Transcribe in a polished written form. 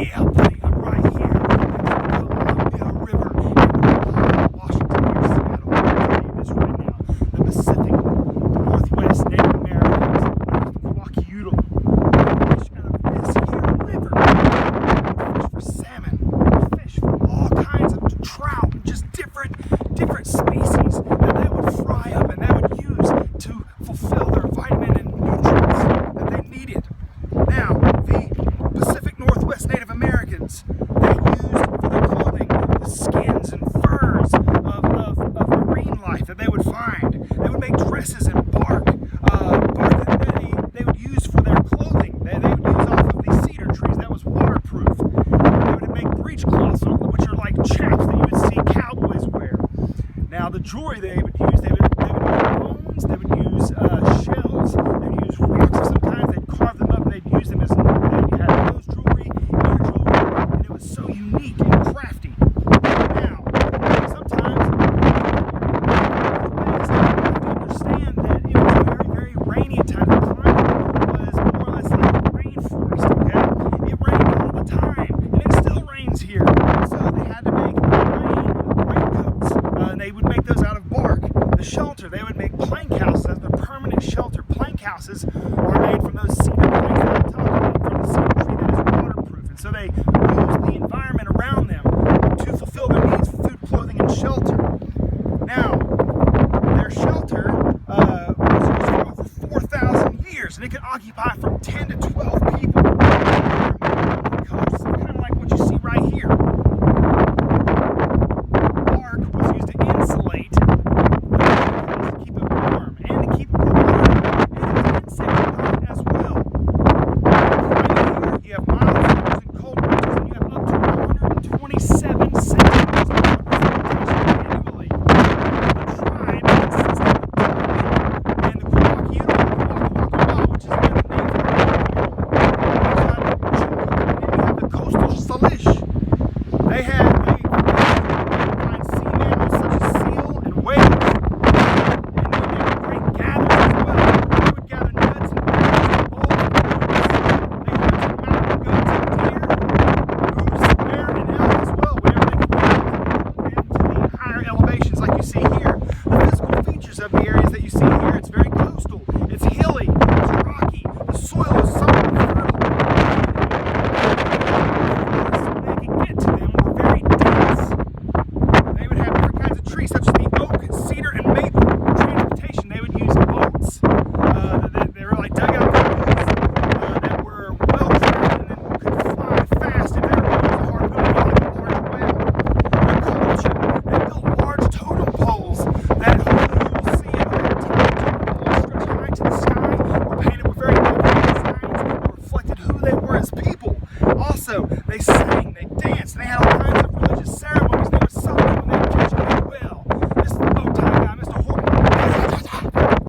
Yeah, buddy, I'm right here. The River in Washington, near Seattle. I'm telling you this right now. The Pacific Northwest Native Americans, the Kwakiutl, fish out of this here river. Fish for salmon, fish for all kinds of trout, just different species that they would fry up and they would use to fulfill their vitamin and nutrients that they needed. Now, the Pacific Northwest Native Americans, they used for their clothing the skins and furs of marine life that they would find. They would make dresses and bark that they would use for their clothing. They would use off of these cedar trees that was waterproof. They would make breechcloths, which are like chaps that you would see cowboys wear. Now, the jewelry they would use, they would use bones, they would use shells, they would use rocks of some kind, they'd carve them up and they'd use them as they had nose jewelry, ear jewelry, and it was so unique and crafty. Now, sometimes you have to understand that it was very, very rainy at times. The climate was more or less like a rainforest, okay? It rained all the time, and it still rains here. So they had to make raincoats, and they would make those out of bark. The shelter, they would make plank houses as their permanent shelter. Plank houses are made from those cedar planks that I talked about, from the cedar tree that is waterproof. And so they used the environment around them to fulfill their needs for food, clothing, and shelter. Now, their shelter was used for over 4,000 years, and it could occupy from 10 to 12 people. On the coast, kind of like what you see right here. Bark was used to insulate, to keep it warm, and to keep the water, and it was insect repellent as well. Right here, you have mild winters and cold winters, and you have up to 127 centimeters of precipitation annually. The tribe consists of the Dutch and the Kwakiutl, which is the name of the the coastal Salish. They find sea mammals such as seal and whales, and they were great gatherers as well. They would gather nuts and berries and bulls and roots. They hunted mountain goats and deer, moose, bear, and elk as well, whenever they could get into the higher elevations like you see here. The physical features of the areas that you see here, it's very coastal, it's hilly, it's rocky, the soil is somewhat fertile. They could get to them were very dense. They would have different kinds of trees such as the oak, cedar, and maple. For transportation, they would use boats. They were like dugout canoes that were well crafted and could fly fast if they were going to use a harpoon like a large whale. Their culture, they built large totem poles that hopefully you will see at a later time. Totem poles stretched high to the sky, were painted with very ugly designs that reflected who they were as people.